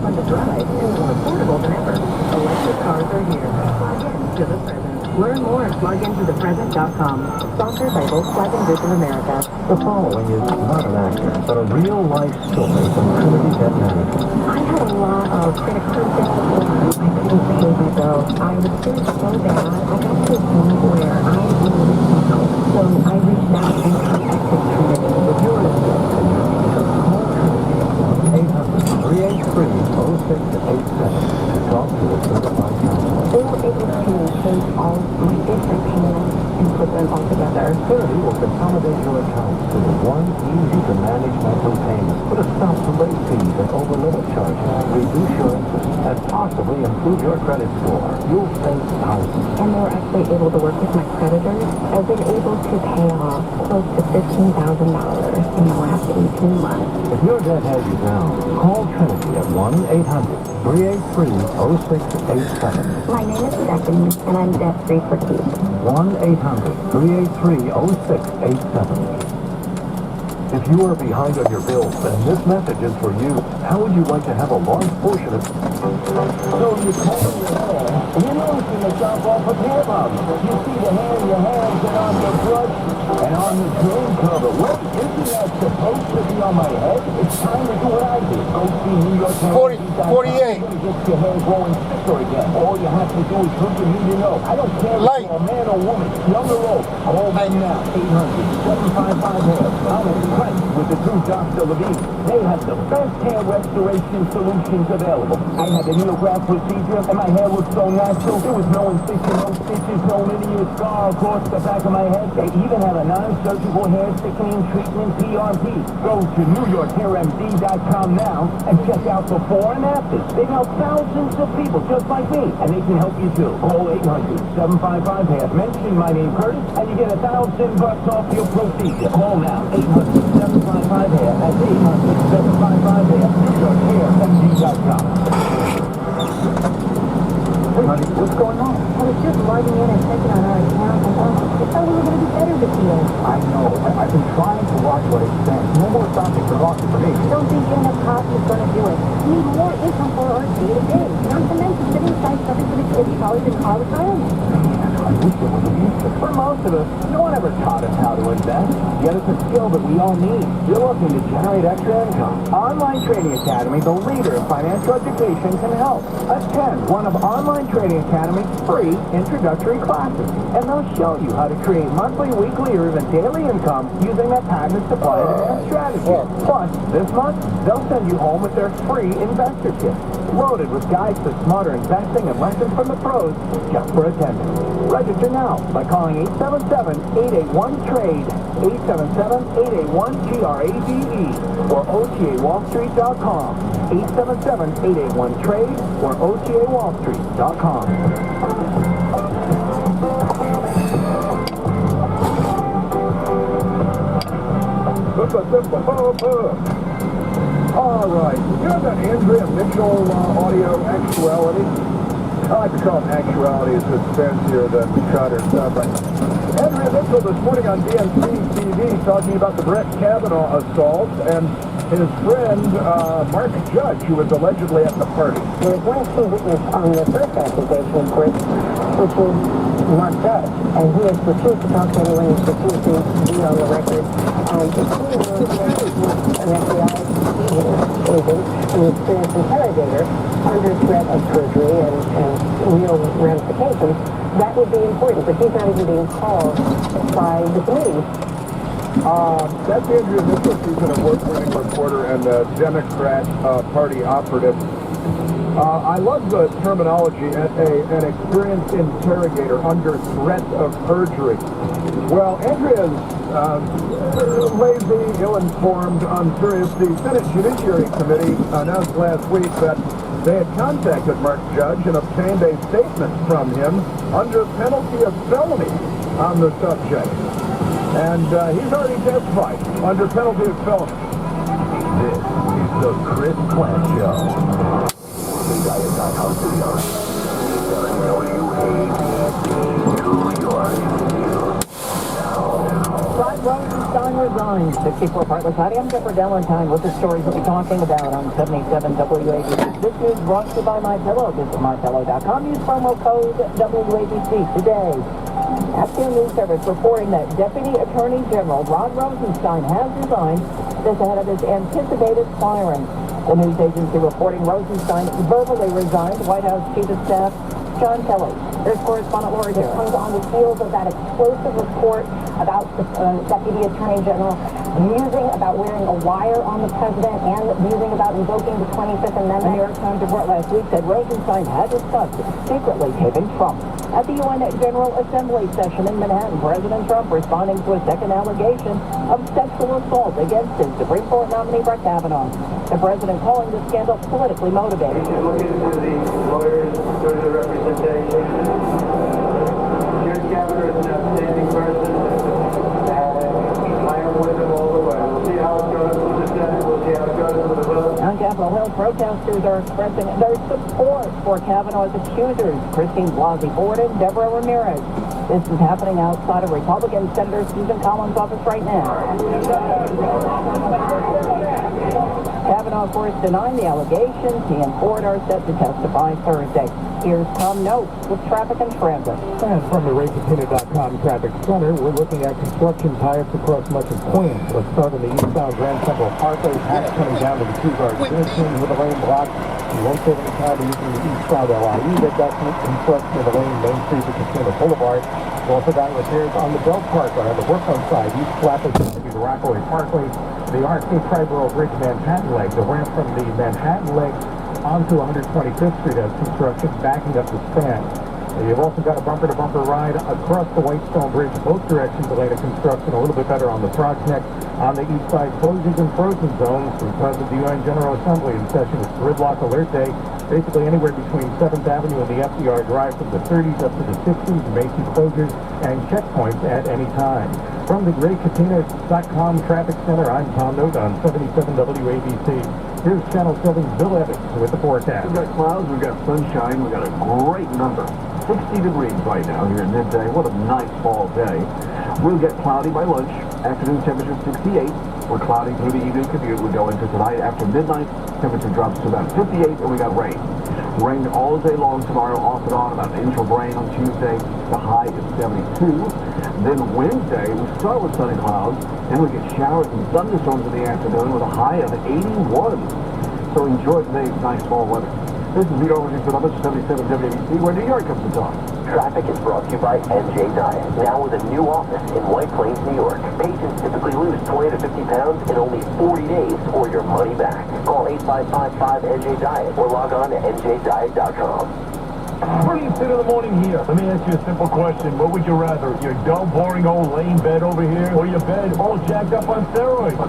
fun to drive, and more affordable than ever. Electric cars are here. Plug in to the present. Learn more at plugintothepresent.com. Sponsored by Volkswagen Group of America. The following is not an actor, but a real-life story from Trinity Debt Management. I had a lot of credit card debt. I couldn't pay my bills. I was feeling so bad. I got to a point where I needed some help. So I reached out and contacted Trinity. If you're interested in your future, call Trinity 800-383-0687 to talk to a certified counselor. They were able to take all my different payments and put them all together. Trinity will consolidate your accounts to one easy-to-manage monthly payment. Put a stop to late fees and over-limit charges, reduce your interest, and possibly improve your credit score. You'll save thousands. And they were actually able to work with my creditors. I've been able to pay off close to $15,000 in the last 18 months. If your debt has you down, call Trinity at 1-800-383-0687. My name is Stephanie, and I'm debt-free for keeps. 1-800-383-0687. If you are behind on your bills, then this message is for you. How would you like to have a large portion of... So you call your hair, and you know it's going to jump off a pair of them. You see the hair in your hands and on your brush and on the drain cover. Wait, isn't that supposed to be on my head? It's time to do what I did. Go see New York 48. Get your hair growing thicker again. All you have to do is hook and need to know. I don't care if you're a man or woman, young or old. Call me now. 800-755-HAIR. I'm impressed with the two Dr. Levine. They have the best hair restoration solutions available. I had the neograft procedure, and my hair looked so natural. There was no incision, no stitches, no linear scar across the back of my head. They even have a non-surgical hair thickening treatment, PRP. Go to NewYorkHairMD.com now and check out before and after. They've helped thousands of people just like me, and they can help you too. Call 800-755-HAIR. Mention my name, Curtis, and you get $1,000 off your procedure. Call now, 800-755-HAIR. That's 800-755-HAIR. NewYorkHairMD.com. Hey, honey, what's going on? I was just logging in and checking on our account, and I thought we were going to do better this year. I know. I've been trying to watch what it says. No more stopping for coffee for me. Don't think getting a coffee is going to do it. We need more income for our day-to-day. Not to mention sitting aside something for the kids' college and car retirement. I wish there was an answer. For most of us, no one ever taught us how to invest. Yet it's a skill that we all need. You're looking to generate extra income. Online Trading Academy, the leader in financial education, can help. Attend one of Online Trading Academy's free introductory classes, and they'll show you how to create monthly, weekly, or even daily income using their patented supply and demand strategy. Plus, this month, they'll send you home with their free investor kit, loaded with guides to smarter investing and lessons from the pros just for attending. Register now by calling 877-881-TRADE, 877-881-TRADE, or OTAWallStreet.com, 877-881-TRADE, or OTAWallStreet.com. All right, you know that Andrea Mitchell audio actuality? I like to call it actuality as it's fancier than try to sound right. Andrea Mitchell this morning on DNC TV talking about the Brett Kavanaugh assault and his friend Mark Judge, who was allegedly at the party. There was one key witness on the first accusation, of course, which is Mark Judge, and he has refused to talk to anyone. He's refused to be on the record. It's an FBI agent, an experienced interrogator, under threat of perjury and real ramifications. That would be important, but he's not even being called by the committee. That's Andrea Mitchell. She's an award-winning reporter and a Democrat Party operative. I love the terminology, an experienced interrogator under threat of perjury. Well, Andrea's lazy, ill-informed, unserious. The Senate Judiciary Committee announced last week that they had contacted Mark Judge and obtained a statement from him under penalty of felony on the subject. And he's already testified under penalty of felony. This is the Chris Plant Show. WATH Studios. New York. Five Roses Diner Grind. 64 partly cloudy. I'm Deborah Valentine with the stories we'll be talking about on 77 WABC. This news brought to you by MyPillow. Visit MyPillow.com. Use promo code WABC today. After News Service reporting that Deputy Attorney General Rod Rosenstein has resigned, this ahead of his anticipated firing. The news agency reporting Rosenstein verbally resigned. White House Chief of Staff John Kelly. There's correspondent Lori here. Comes on the heels of that explosive report about the Deputy Attorney General musing about wearing a wire on the president and musing about invoking the 25th Amendment. The New York Times report last week said Rosenstein had discussed secretly taping Trump. At the UN General Assembly session in Manhattan, President Trump responding to a second allegation of sexual assault against his Supreme Court nominee Brett Kavanaugh. The president calling the scandal politically motivated. We should look into the lawyers doing the representation. Judge Kavanaugh is an outstanding person. I am with him all the way. We'll see how it goes with the Senate. We'll see how it goes with the vote. On Capitol Hill, protesters are expressing their support for Kavanaugh's accusers, Christine Blasey Ford and Deborah Ramirez. This is happening outside of Republican Senator Susan Collins' office right now. Kavanaugh, of course, denying the allegations. He and Ford are set to testify Thursday. Here's Tom Noakes with traffic and transit. And from the RayCatina.com Traffic Center, we're looking at construction tie-ups across much of Queens. Let's start on the eastbound Grand Central Parkway, path coming down to the two-guard junction with a lane block. You won't save any time using the east side LIE. They've got some construction of the lane, Main Street to Casino Boulevard. We've also got repairs on the Belt Parkway on the Brooklyn side. East Flatbush to the Rockaway Parkway. The RC Triborough Bridge Manhattan leg, the ramp from the Manhattan leg onto 125th Street has construction backing up the span. You've also got a bumper-to-bumper ride across the Whitestone Bridge, both directions of lane of construction, a little bit better on the Frogs Neck. On the east side, closures and frozen zones because of the UN General Assembly in session. It's gridlock alert day, basically anywhere between 7th Avenue and the FDR Drive from the 30s up to the 60s. You may see closures and checkpoints at any time. From the RayCatina.com Traffic Center, I'm Tom Note on 77 WABC. Here's Channel 7's Bill Evans with the forecast. We've got clouds, we've got sunshine, we've got a great number. 60 degrees right now here at midday. What a nice fall day. We'll get cloudy by lunch. Afternoon temperature 68. We're cloudy through the evening commute. We go into tonight. After midnight, temperature drops to about 58, and we got rain. Rain all day long tomorrow, off and on, about an inch of rain on Tuesday. The high is 72. Then Wednesday, we start with sunny clouds, and we get showers and thunderstorms in the afternoon with a high of 81. So enjoy today's nice fall weather. This is Vito Overton for number 77 WABC, where New York comes to talk. Traffic is brought to you by NJ Diet, now with a new office in White Plains, New York. Patients typically lose 20 to 50 pounds in only 40 days or your money back. Call 855-5-NJ-DIET or log on to njdiet.com. Pretty sit in the morning here. Let me ask you a simple question. What would you rather? Your dull, boring old lame bed over here, or your bed all jacked up on steroids?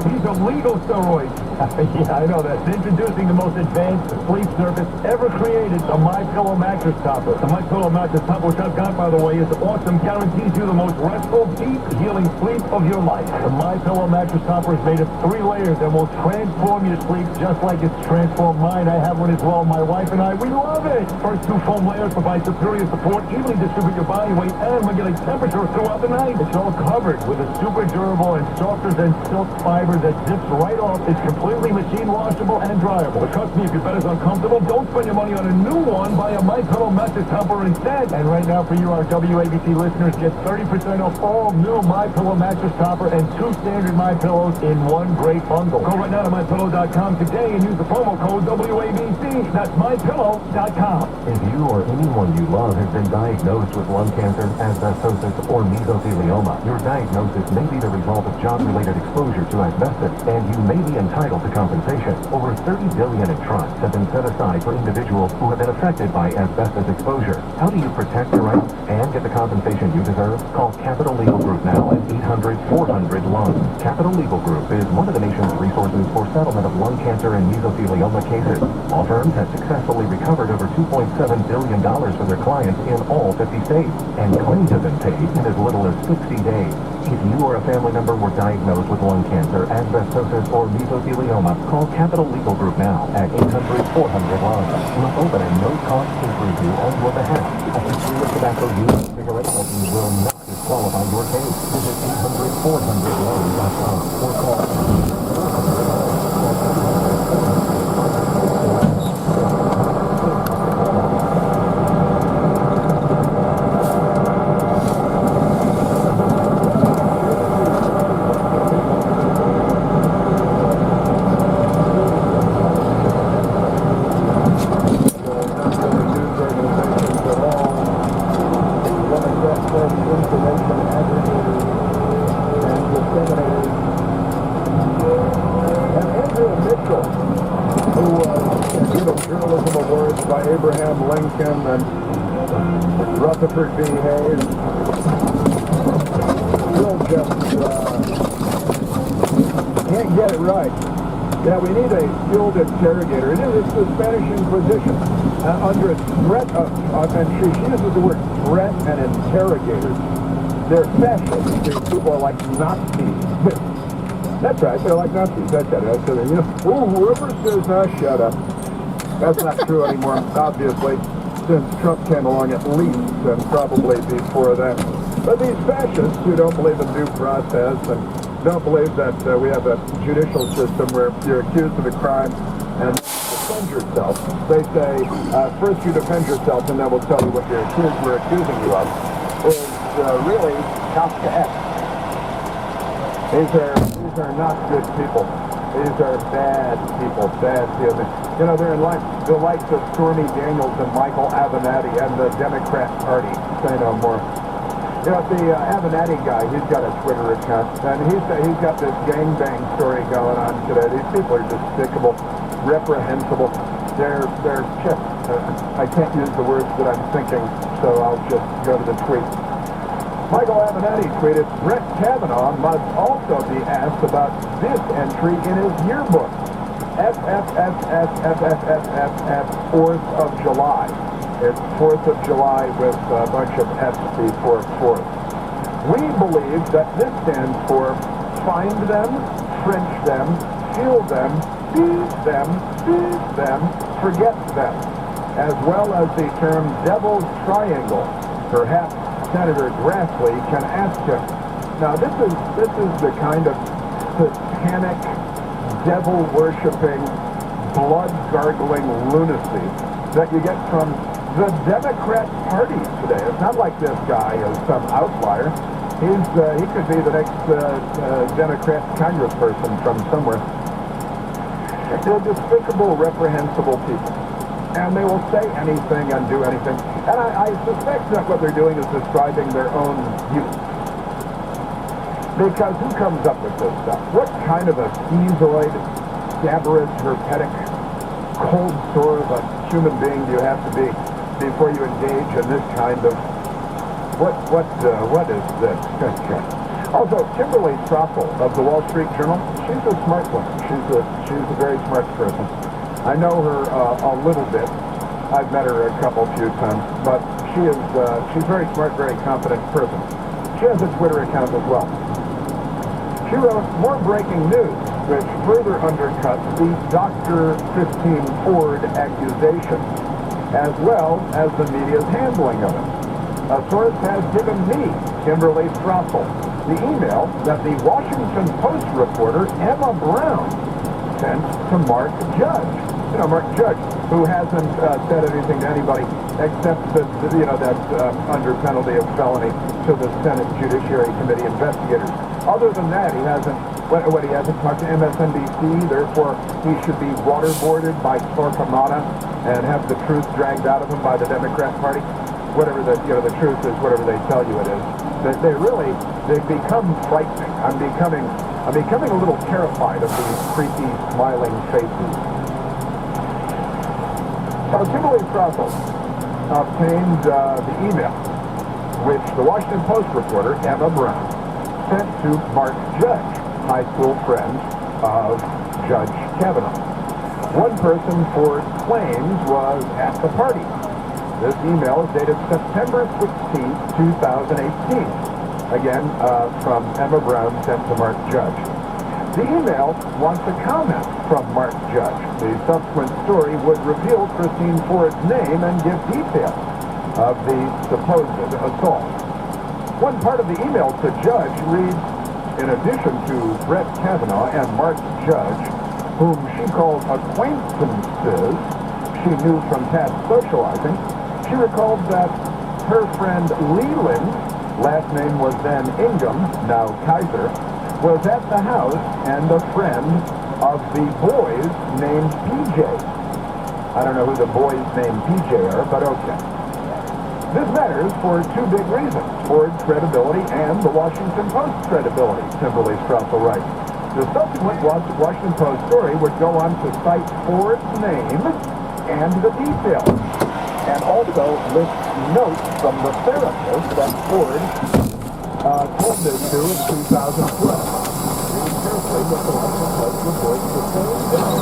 These are legal steroids. Yeah, I know that. Introducing the most advanced sleep surface ever created, the MyPillow mattress topper. The MyPillow mattress topper, which I've got, by the way, is awesome. Guarantees you the most restful, deep, healing sleep of your life. The MyPillow mattress topper is made of 3 layers and will transform your sleep just like it's transformed mine. I have one as well. My wife and I, we love it. First 2 foam layers provide superior support, evenly distribute your body weight, and regulate temperature throughout the night. It's all covered with a super durable and softer than silk fiber that zips right off. It's completely machine washable and dryable. But trust me, if your bed is uncomfortable, don't spend your money on a new one. Buy a MyPillow mattress topper instead. And right now, for you, our WABC listeners, get 30% off all new MyPillow mattress topper and 2 standard MyPillows in one great bundle. Go right now to MyPillow.com today and use the promo code WABC. That's MyPillow.com. If you or anyone you love has been diagnosed with lung cancer, asbestosis, or mesothelioma, your diagnosis may be the result of job-related exposure to asbestos, and you may be entitled to compensation. Over $30 billion in trusts have been set aside for individuals who have been affected by asbestos exposure. How do you protect your rights and get the compensation you deserve? Call Capital Legal Group now at 800-400-LUNG. Capital Legal Group is one of the nation's resources for settlement of lung cancer and mesothelioma cases. Law firms have successfully recovered over $2.7 billion for their clients in all 50 states, and claims have been paid in as little as 60 days. If you or a family member were diagnosed with lung cancer, asbestosis, or mesothelioma, call Capital Legal Group now at 800-400-LUNG. We'll open a no-cost case review on your behalf. A history of tobacco use and cigarette smoking will not disqualify qualify your case. Visit 800-400-LOAN.com or call Abraham Lincoln and Rutherford B. Hayes. Still just can't get it right. Yeah, we need a skilled interrogator. It's the Spanish Inquisition. Under threat of, and she uses the word threat and interrogators. They're fascists. These people are like Nazis. That's right, they're like Nazis. That's it. You know, whoever says, shut up. That's not true anymore, obviously, since Trump came along at least, and probably before that. But these fascists who don't believe in due process and don't believe that we have a judicial system where you're accused of a crime and defend yourself. They say, first you defend yourself and then we'll tell you what we're accusing you of, is really Kafkaesque. These are not good people. These are bad people, bad people. You know, they're in the likes of Stormy Daniels and Michael Avenatti and the Democrat Party. Say no more. You know, the Avenatti guy, he's got a Twitter account, and he's got this gangbang story going on today. These people are despicable, reprehensible. They're just, I can't use the words that I'm thinking, so I'll just go to the tweet. Michael Avenatti tweeted, Brett Kavanaugh must also be asked about this entry in his yearbook. FFFFFFFF, 4th of July. It's 4th of July with a bunch of F's before 4th. We believe that this stands for find them, French them, kill them, beat them, forget them, as well as the term Devil's Triangle. Perhaps Senator Grassley can ask him. Now, this is the kind of satanic, devil-worshipping, blood-gargling lunacy that you get from the Democrat Party today. It's not like this guy is some outlier. He could be the next Democrat congressperson from somewhere. They're despicable, reprehensible people. And they will say anything and do anything. And I suspect that what they're doing is describing their own youth. Because who comes up with this stuff? What kind of a schizoid, scabrous, herpetic, cold sore of a human being do you have to be before you engage in this kind of... What is this? Also, Kimberly Stoffel of the Wall Street Journal, she's a smart woman. She's a very smart person. I know her a little bit. I've met her a few times, but she's a very smart, very competent person. She has a Twitter account as well. She wrote, more breaking news, which further undercuts the Dr. Christine Ford accusation, as well as the media's handling of it. A source has given me, Kimberly Stoffel, the email that the Washington Post reporter Emma Brown sent to Mark Judge. You know, Mark Judge, who hasn't said anything to anybody except that, that's under penalty of felony to the Senate Judiciary Committee investigators. Other than that, he hasn't talked to MSNBC, therefore he should be waterboarded by Torquemada and have the truth dragged out of him by the Democrat Party. Whatever the truth is, whatever they tell you it is. They've become frightening. I'm becoming a little terrified of these creepy, smiling faces. Kimberly Stoffel obtained the email which the Washington Post reporter Emma Brown sent to Mark Judge, high school friend of Judge Kavanaugh. One person Ford claims was at the party. This email is dated September 16, 2018. Again, from Emma Brown sent to Mark Judge. The email wants a comment from Mark Judge. The subsequent story would reveal Christine Ford's name and give details of the supposed assault. One part of the email to Judge reads, in addition to Brett Kavanaugh and Mark Judge, whom she called acquaintances she knew from past socializing, she recalled that her friend Leland, last name was then Ingham, now Kaiser, was at the house and a friend of the boys named PJ. I don't know who the boys named PJ are, but okay. This matters for two big reasons: Ford's credibility and the Washington Post's credibility, Kimberly Strassel writes. The subsequent Washington Post story would go on to cite Ford's name and the details, and also list notes from the therapist that Ford told this to in 2012. Read carefully what the Washington Post reports the same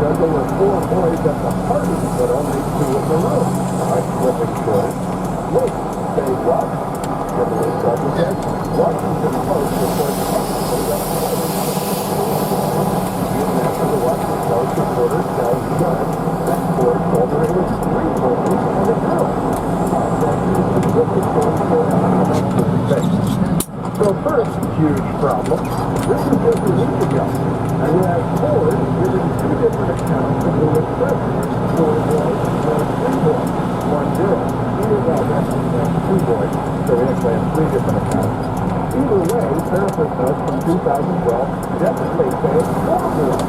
there were 4 boys at the party, but only 2 in the room. I'm flipping through. Look, say what? Kimberly Strassel says, Washington Post reports publicly that even after the Washington Post reporter tells Judge that Ford told her it was 3 boys and a girl. So first huge problem, this is just a week ago, and we have Ford giving 2 different accounts of who was present. 4 boys or 3 boys, 1 girl. Either way, that's 2 boys, so we actually have 3 different accounts. Either way, therapist notes from 2012 definitely say it's 4 boys,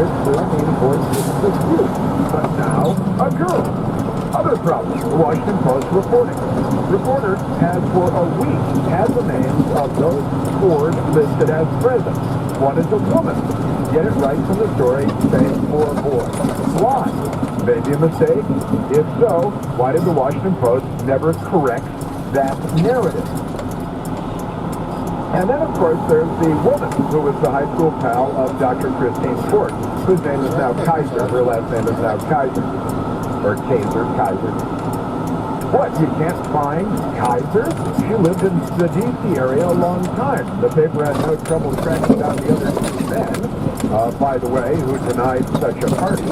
which will mean Ford didn't dispute, but now a girl. Other problem, the Washington Post reporting. Reporter has for a week had the names of those Ford listed as present. One is a woman. Get it right from the story, saying 4 boys. Why? Maybe a mistake? If so, why did the Washington Post never correct that narrative? And then, of course, there's the woman who was the high school pal of Dr. Christine Ford, whose name is now Kaiser. Her last name is now Kaiser. Or Kaiser. What, you can't find Kaiser? She lived in the D.C. area a long time. The paper had no trouble tracking down the other 2 men, by the way, who denied such a party.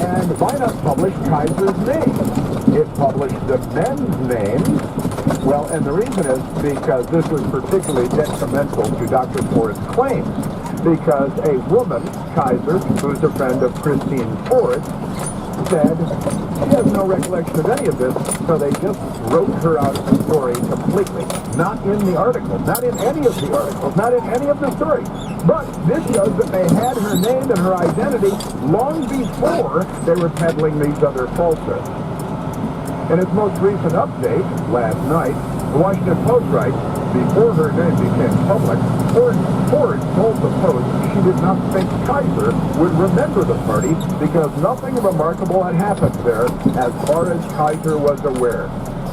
And why not publish Kaiser's name? It published the men's names. Well, and the reason is because this was particularly detrimental to Dr. Ford's claims. Because a woman, Kaiser, who's a friend of Christine Ford, said she has no recollection of any of this, so they just wrote her out of the story completely. Not in the article, not in any of the articles, not in any of the stories. But this shows that they had her name and her identity long before they were peddling these other falsehoods. In its most recent update, last night, the Washington Post writes, before her name became public, Ford told the Post she did not think Kaiser would remember the party because nothing remarkable had happened there as far as Kaiser was aware.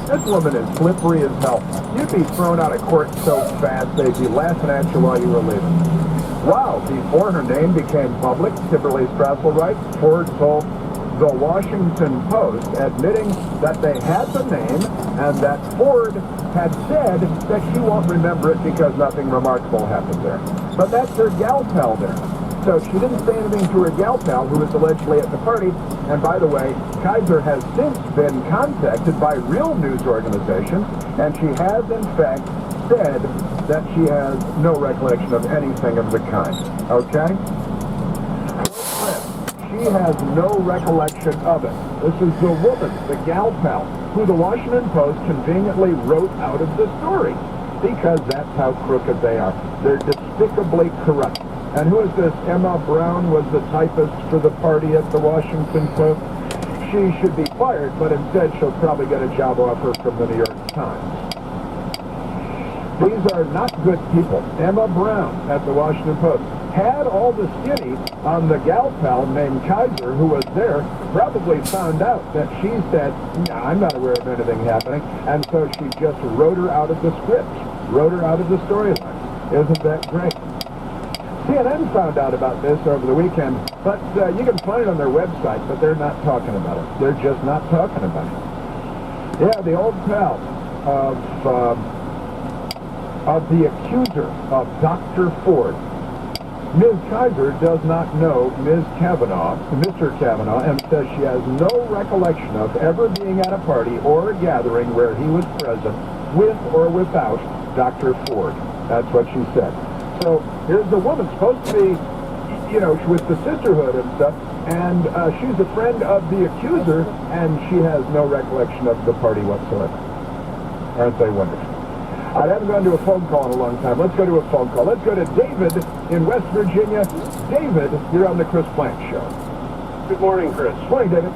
This woman is slippery as hell. You'd be thrown out of court so fast they'd be laughing at you while you were leaving. Wow, before her name became public, Kimberly Strassel writes, Ford told the Washington Post admitting that they had the name and that Ford had said that she won't remember it because nothing remarkable happened there. But that's her gal pal there. So she didn't say anything to her gal pal who was allegedly at the party. And by the way, Kaiser has since been contacted by real news organizations, and she has in fact said that she has no recollection of anything of the kind. Okay? She has no recollection of it. This is the woman, the gal pal, who the Washington Post conveniently wrote out of the story because that's how crooked they are. They're despicably corrupt. And who is this? Emma Brown was the typist for the party at the Washington Post. She should be fired, but instead she'll probably get a job offer from the New York Times. These are not good people. Emma Brown at the Washington Post had all the skinny on the gal pal named Kaiser who was there, probably found out that she said, nah, I'm not aware of anything happening, and so she just wrote her out of the script, wrote her out of the storyline. Isn't that great? CNN found out about this over the weekend, but you can find it on their website, but they're not talking about it. They're just not talking about it. Yeah, the old pal of the accuser of Dr. Ford. Ms. Kaiser does not know Mr. Kavanaugh, and says she has no recollection of ever being at a party or a gathering where he was present with or without Dr. Ford. That's what she said. So here's the woman supposed to be, you know, with the sisterhood and stuff, and she's a friend of the accuser, and she has no recollection of the party whatsoever. Aren't they wonderful? I haven't gone to a phone call in a long time. Let's go to a phone call. Let's go to David in West Virginia. David, you're on the Chris Plank Show. Good morning, Chris. Morning, David.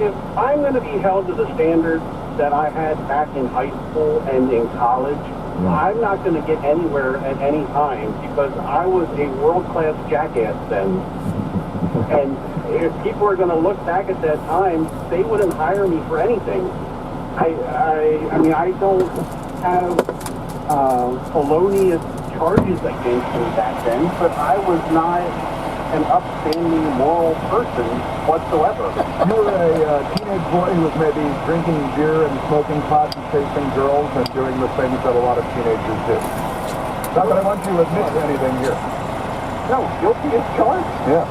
If I'm going to be held to the standard that I had back in high school and in college, I'm not going to get anywhere at any time because I was a world-class jackass then. And if people are going to look back at that time, they wouldn't hire me for anything. I mean, I don't have felonious charges against me back then, but I was not an upstanding moral person whatsoever. You were a teenage boy who was maybe drinking beer and smoking pot and chasing girls and doing the things that a lot of teenagers do. Not that I want you to admit to anything here. No, guilty as charged. Yeah.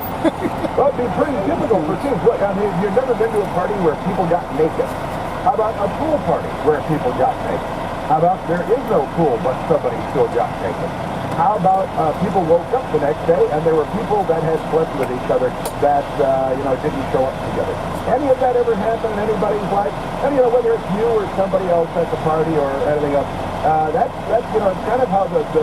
Well, it'd be pretty difficult for teens. Look, I mean, you've never been to a party where people got naked. How about a pool party where people got naked? How about there is no pool but somebody still got naked? How about people woke up the next day and there were people that had slept with each other that, didn't show up together? Any of that ever happened in anybody's life? And, whether it's you or somebody else at the party or anything else, that's kind of how the